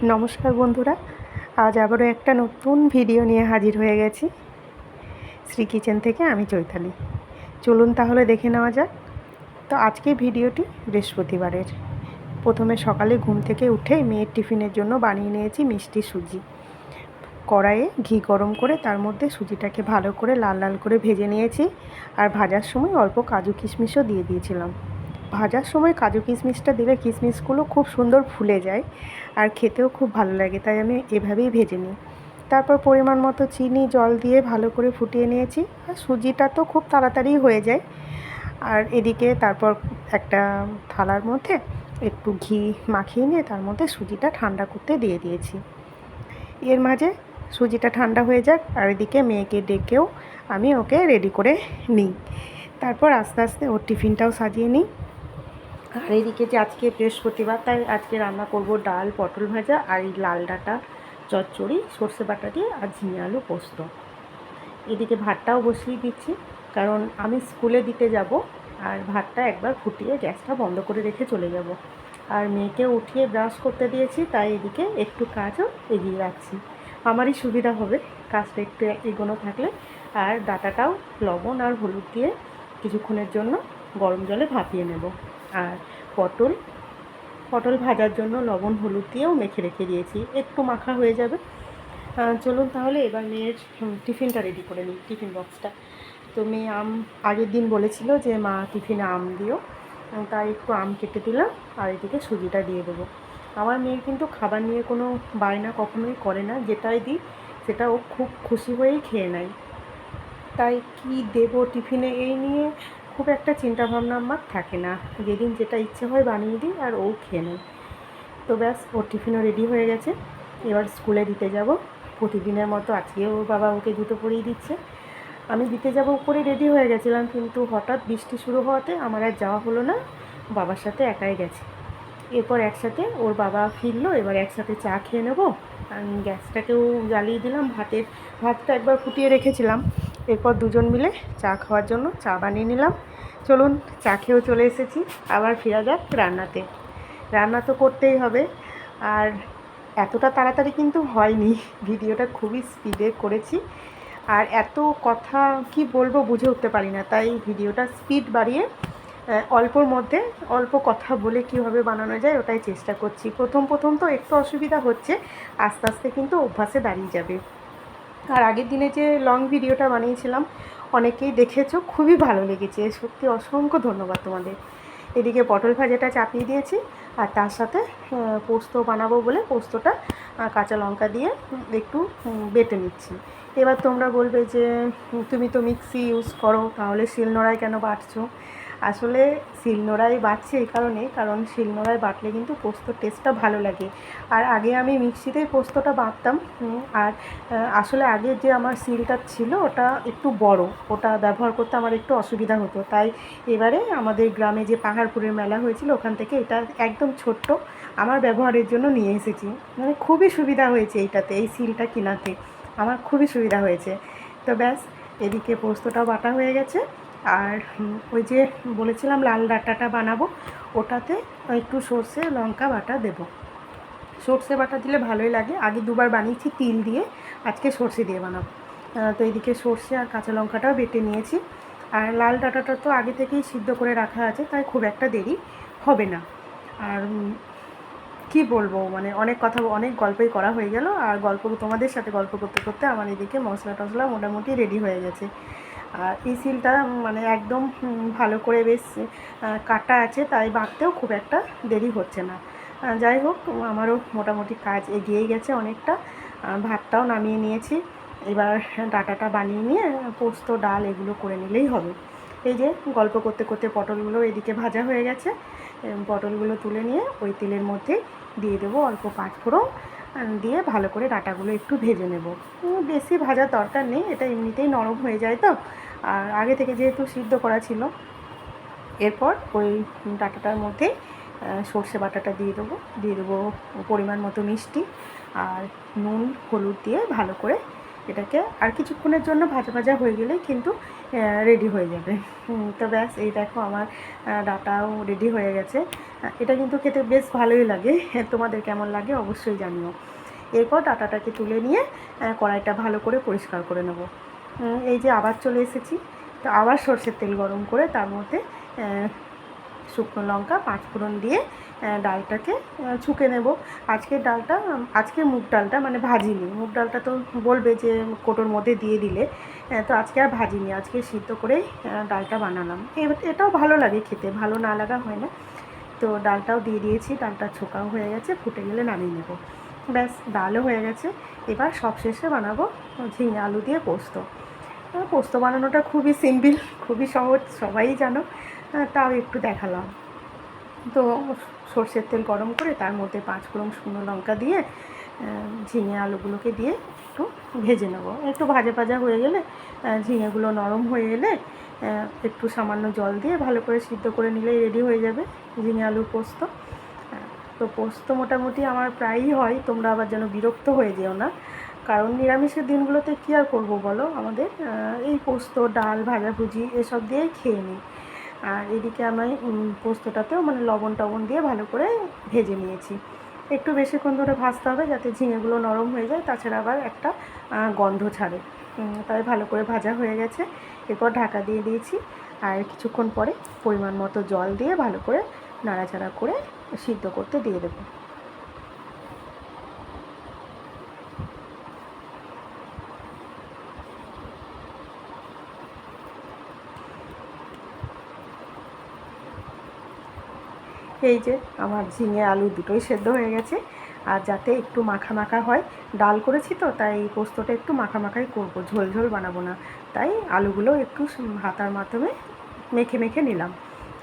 নমস্কার বন্ধুরা, আজ আবারও একটা নতুন ভিডিও নিয়ে হাজির হয়ে গেছি। শ্রী কিচেন থেকে আমি চৈতালি। চলুন তাহলে দেখে নেওয়া যাক। তো আজকে ভিডিওটি বৃহস্পতিবারের। প্রথমে সকালে ঘুম থেকে উঠে মেয়ের টিফিনের জন্য বানিয়ে নিয়েছি মিষ্টি সুজি। কড়াইয়ে ঘি গরম করে তার মধ্যে সুজিটাকে ভালো করে লাল লাল করে ভেজে নিয়েছি। আর ভাজার সময় অল্প কাজু কিশমিশও দিয়ে দিয়েছিলাম। ভাজার সময় কাজু কিশমিশটা দিলে কিশমিশগুলো খুব সুন্দর ফুলে যায় আর খেতেও খুব ভালো লাগে, তাই আমি এভাবেই ভেজে নিই। তারপর পরিমাণ মতো চিনি জল দিয়ে ভালো করে ফুটিয়ে নিয়েছি। আর সুজিটা তো খুব তাড়াতাড়ি হয়ে যায়। আর এদিকে তারপর একটা থালার মধ্যে একটু ঘি মাখিয়ে নিয়ে তার মধ্যে সুজিটা ঠান্ডা করতে দিয়ে দিয়েছি। এর মাঝে সুজিটা ঠান্ডা হয়ে যাক, আর এদিকে মেয়েকে ডেকেও আমি ওকে রেডি করে নিই। তারপর আস্তে আস্তে ওর টিফিনটাও সাজিয়ে নিই। আর এদিকে যে আজকে বৃহস্পতিবার, তাই আজকে রান্না করব ডাল, পটল ভাজা আর এই লাল ডাঁটা চচ্চড়ি সর্ষে বাটা দিয়ে আর ঝিঙে আলু পোস্ত। এদিকে ভাতটাও বসিয়ে দিচ্ছি, কারণ আমি স্কুলে দিতে যাব। আর ভাতটা একবার ফুটিয়ে গ্যাসটা বন্ধ করে রেখে চলে যাব। আর মেয়েকে উঠিয়ে ব্রাশ করতে দিয়েছি, তাই এদিকে একটু কাজও এগিয়ে রাখছি। আমারই সুবিধা হবে কাজটা একটু এগোনো থাকলে। আর ডাঁটাটাও লবণ আর হলুদ দিয়ে কিছুক্ষণের জন্য গরম জলে ভাপিয়ে নেব। আর পটল ভাজার জন্য লবণ হলুদ দিয়েও মেখে রেখে দিয়েছি, একটু মাখা হয়ে যাবে। চলুন তাহলে এবার মেয়ের টিফিনটা রেডি করে নিই, টিফিন বক্সটা। তো মেয়ে আগের দিন বলেছিল যে মা টিফিনে আম দিও, তাই একটু আম কেটে দিলাম আর এদিকে সুজিটা দিয়ে দেবো। আমার মেয়ের কিন্তু খাবার নিয়ে কোনো বায়না কখনোই করে না, যেটাই দিই সেটা ও খুব খুশি হয়েই খেয়ে নেয়। তাই কি দেবো টিফিনে এই নিয়ে খুব একটা চিন্তাভাবনা আমার থাকে না। যেদিন যেটা ইচ্ছে হয় বানিয়ে দিই আর ও খেয়ে নেয়। তো ব্যাস, ওর টিফিনও রেডি হয়ে গেছে। এবার স্কুলে দিতে যাব। প্রতিদিনের মতো আজকেও ওর বাবা ওকে জুতো পরিয়ে দিচ্ছে। আমি দিতে যাব করে রেডি হয়ে গেছিলাম, কিন্তু হঠাৎ বৃষ্টি শুরু হওয়াতে আমার আর যাওয়া হলো না। বাবার সাথে একাই গেছে। এরপর একসাথে ওর বাবা ফিরলো, এবার একসাথে চা খেয়ে নেবো। আমি গ্যাসটাকেও জ্বালিয়ে দিলাম, ভাতটা একবার ফুটিয়ে রেখেছিলাম। এরপর দুজন মিলে চা খাওয়ার জন্য চা বানিয়ে নিলাম। চলুন, চা খেয়েও চলে এসেছি। আবার ফেরা যাক রান্নাতে। রান্না তো করতেই হবে। আর এতটা তাড়াতাড়ি কিন্তু হয়নি, ভিডিওটা খুবই স্পিডে করেছি। আর এত কথা কি বলবো বুঝে উঠতে পারি না, তাই ভিডিওটা স্পিড বাড়িয়ে অল্পর মধ্যে অল্প কথা বলে কীভাবে বানানো যায় ওটাই চেষ্টা করছি। প্রথম তো একটু অসুবিধা হচ্ছে, আস্তে আস্তে কিন্তু অভ্যাসে দাঁড়িয়ে যাবে। আর আগের দিনে যে লং ভিডিওটা বানিয়েছিলাম অনেকেই দেখেছো, খুবই ভালো লেগেছে, সত্যি অসংখ্য ধন্যবাদ তোমাদের। এদিকে পটল ভাজাটা চাপিয়ে দিয়েছি, আর তার সাথে পোস্ত বানাবো বলে পোস্তটা কাঁচা লঙ্কা দিয়ে একটু বেটে নিচ্ছি। এবার তোমরা বলবে যে তুমি তো মিক্সি ইউজ করো, তাহলে শিলনোড়ায় কেন বাটছো? আসলে শিলনোড়ায় বাটছি এই কারণ শিলনোড়ায় বাটলে কিন্তু পোস্তর টেস্টটা ভালো লাগে। আর আগে আমি মিক্সিতেই পোস্তটা বাটতাম। আর আসলে আগে যে আমার শিলটা ছিল ওটা একটু বড়, ওটা ব্যবহার করতে আমার একটু অসুবিধা হতো। তাই এবারে আমাদের গ্রামে যে পাহাড়পুরের মেলা হয়েছিল ওখান থেকে এটা একদম ছোট্ট আমার ব্যবহারের জন্য নিয়ে এসেছি। মানে খুবই সুবিধা হয়েছে এইটাতে, এই শিলটা কেনাতে আমার খুবই সুবিধা হয়েছে। তো ব্যাস, এদিকে পোস্তটাও বাটা হয়ে গেছে। আর ওই যে বলেছিলাম লাল ডাঁটাটা বানাবো, ওটাতে একটু সর্ষে লঙ্কা বাটা দেবো। সর্ষে বাটা দিলে ভালোই লাগে, আগে দুবার বানিয়েছি তিল দিয়ে, আজকে সর্ষে দিয়ে বানাবো। তো এদিকে সর্ষে আর কাঁচা লঙ্কাটাও বেটে নিয়েছি। আর লাল ডাঁটাটা তো আগে থেকেই সিদ্ধ করে রাখা আছে, তাই খুব একটা দেরি হবে না। আর কি বলবো, মানে অনেক গল্পই করা হয়ে গেল। আর তোমাদের সাথে গল্প করতে করতে আমার এদিকে মশলা টশলা মোটামুটি রেডি হয়ে গেছে। আর এই সিলটা মানে একদম ভালো করে বেশ কাটা আছে, তাই বাঁধতেও খুব একটা দেরি হচ্ছে না। যাই হোক, আমারও মোটামুটি কাজ এগিয়েই গেছে অনেকটা। ভাতটাও নামিয়ে নিয়েছি। এবার ডাঁটাটা বানিয়ে নিয়ে পোস্ত ডাল এগুলো করে নিলেই হবে। এই যে গল্প করতে করতে পটলগুলো এদিকে ভাজা হয়ে গেছে। পটলগুলো তুলে নিয়ে ওই তেলের মধ্যে দিয়ে দেবো অল্প পাঁচফোড়ন, দিয়ে ভালো করে ডাঁটাগুলো একটু ভেজে নেব। বেশি ভাজার দরকার নেই, এটা এমনিতেই নরম হয়ে যায় তো। আর আগে থেকে যেহেতু সিদ্ধ করা ছিল। এরপর ওই ডাঁটাটার মধ্যে সর্ষে বাটাটা দিয়ে দেবো পরিমাণ মতো মিষ্টি আর নুন হলুদ দিয়ে ভালো করে এটাকে আর কিছুক্ষণের জন্য ভাজা ভাজা হয়ে গেলেই কিন্তু রেডি হয়ে যাবে। তো ব্যাস, এই দেখো আমার ডাটাও রেডি হয়ে গেছে। এটা কিন্তু খেতে বেশ ভালোই লাগে, তোমাদের কেমন লাগে অবশ্যই জানিও। এরপর ডাটাটাকে তুলে নিয়ে কড়াইটা ভালো করে পরিষ্কার করে নেব। এই যে আবার চলে এসেছি, তো আবার সরষের তেল গরম করে তার মধ্যে শুকনো লঙ্কা, পাঁচফোড়ন দিয়ে ডালটাকে ছুঁকে নেব। আজকের ডালটা, আজকের মুগ ডালটা মানে ভাজিনি। মুগ ডালটা তো বলবে যে কোটোর মধ্যে দিয়ে দিলে, তো আজকে আর ভাজিনি, আজকে সিদ্ধ করেই ডালটা বানালাম। এটাও ভালো লাগে খেতে, ভালো না লাগা হয় না। তো ডালটাও দিয়ে দিয়েছি, ডালটা ছোকাও হয়ে গেছে, ফুটে গেলে নামিয়ে নেব। ব্যাস, ডালও হয়ে গেছে। এবার সবশেষে বানাবো ঝিঙে আলু দিয়ে পোস্ত। পোস্ত বানানোটা খুবই সিম্পল, খুবই সহজ, সবাই জানো, তাও একটু দেখালাম। তো সর্ষের তেল গরম করে তার মধ্যে পাঁচফোড়ন, শুকনো লঙ্কা দিয়ে ঝিঙে আলুগুলোকে দিয়ে একটু ভেজে নেব। একটু ভাজা ভাজা হয়ে গেলে, ঝিঙেগুলো নরম হয়ে এলে একটু সামান্য জল দিয়ে ভালো করে সিদ্ধ করে নিলেই রেডি হয়ে যাবে ঝিঙে আলুর পোস্ত। তো পোস্ত মোটামুটি আমার প্রায়ই হয়, তোমরা আবার যেন বিরক্ত হয়ে যেও না, কারণ নিরামিষের দিনগুলোতে কী আর করবো বলো, আমাদের এই পোস্ত, ডাল, ভাজাভুজি এসব দিয়েই খেয়ে নিই। আর এদিকে আমি পোস্তটাতেও মানে লবণ টবণ দিয়ে ভালো করে ভেজে নিয়েছি। একটু বেশিক্ষণ ধরে ভাজতে হবে যাতে ঝিঙেগুলো নরম হয়ে যায়, তাছাড়া আবার একটা গন্ধ ছাড়ে। তাই ভালো করে ভাজা হয়ে গেছে। এরপর ঢাকা দিয়ে দিয়েছি, আর কিছুক্ষণ পরে পরিমাণ মতো জল দিয়ে ভালো করে নাড়াচাড়া করে সিদ্ধ করতে দিয়ে দেবো। এই যে আমার ঝিঙে আলু দুটোই সেদ্ধ হয়ে গেছে। আর যাতে একটু মাখা মাখা হয়, ডাল করেছি তো তাই এই পোস্তটা একটু মাখা মাখাই করবো, ঝোল ঝোল বানাবো না। তাই আলুগুলো একটু হাতার মাধ্যমে মেখে মেখে নিলাম।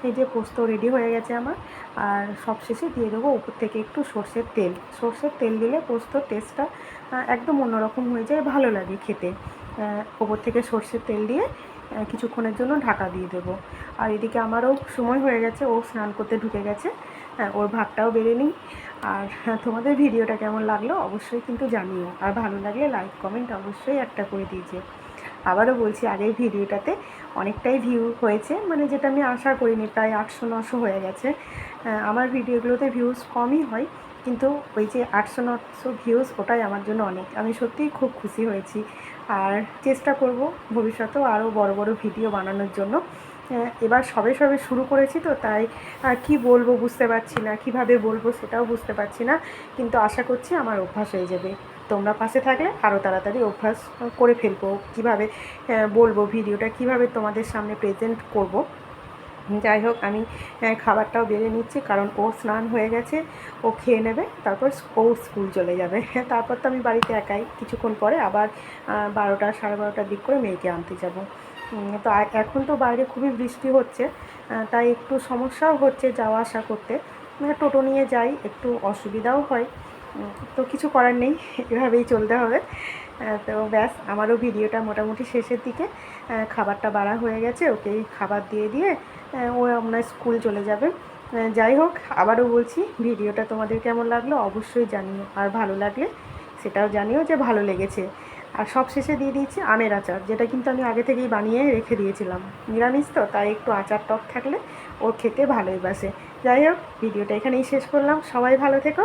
এই যে পোস্ত রেডি হয়ে গেছে আমার। আর সবশেষে দিয়ে দেবো উপর থেকে একটু সর্ষের তেল। সর্ষের তেল দিলে পোস্তর টেস্টটা একদম অন্যরকম হয়ে যায়, ভালো লাগে খেতে। ওপর থেকে সর্ষের তেল দিয়ে কিছুক্ষণের জন্য ঢাকা দিয়ে দেবো। আর এদিকে আমারও সময় হয়ে গেছে, ও স্নান করতে ঢুকে গেছে, ওর ভাতটাও বেড়ে নিই। আর তোমাদের ভিডিওটা কেমন লাগলো অবশ্যই কিন্তু জানিও, আর ভালো লাগলে লাইক কমেন্ট অবশ্যই একটা করে দিয়েছে। আবারও বলছি, আগের ভিডিওটাতে অনেকটাই ভিউ হয়েছে, মানে যেটা আমি আশা করিনি, প্রায় 800-900 হয়ে গেছে। আমার ভিডিওগুলোতে ভিউজ কমই হয়, কিন্তু ওই যে 800-900 ভিউজ, ওটাই আমার জন্য অনেক। আমি সত্যিই খুব খুশি হয়েছি। আর চেষ্টা করব ভবিষ্যতেও আরও বড় বড় ভিডিও বানানোর জন্য। এবার সবে সবে শুরু করেছি তো তাই কি বলবো বুঝতে পারছি না, কিভাবে বলবো সেটাও বুঝতে পারছি না, কিন্তু আশা করছি আমার অভ্যাস হয়ে যাবে। তোমরা পাশে থাকলে আরও তাড়াতাড়ি অভ্যাস করে ফেলবো, কীভাবে বলবো, ভিডিওটা কিভাবে তোমাদের সামনে প্রেজেন্ট করব। যাই হোক, আমি খাবারটাও বেড়ে নিচ্ছি, কারণ ও স্নান হয়ে গেছে, ও খেয়ে নেবে, তারপর ও স্কুল চলে যাবে। তারপর তো আমি বাড়িতে একাই, কিছুক্ষণ পরে আবার 12টা 12:30টার দিক করে মেয়েকে আনতে যাব। তো এখন তো বাইরে খুবই বৃষ্টি হচ্ছে, তাই একটু সমস্যাও হচ্ছে যাওয়া আসা করতে। টোটো নিয়ে যাই, একটু অসুবিধাও হয়, তো কিছু করার নেই, এভাবেই চলতে হবে। তো ব্যাস, আমারও ভিডিওটা মোটামুটি শেষের দিকে। খাবারটা বাড়া হয়ে গেছে, ওকে খাবার দিয়ে দিয়ে ও আপনার স্কুল চলে যাবে। যাই হোক, আবারও বলছি, ভিডিওটা তোমাদের কেমন লাগলো অবশ্যই জানিও, আর ভালো লাগলে সেটাও জানিও যে ভালো লেগেছে। আর সব শেষে দিয়ে দিয়েছি আমের আচার, যেটা কিন্তু আমি আগে থেকেই বানিয়ে রেখে দিয়েছিলাম। নিরামিষ তো, তাই একটু আচার টক থাকলে ওর খেতে ভালোই বাসে। যাই হোক, ভিডিওটা এখানেই শেষ করলাম। সবাই ভালো থেকো।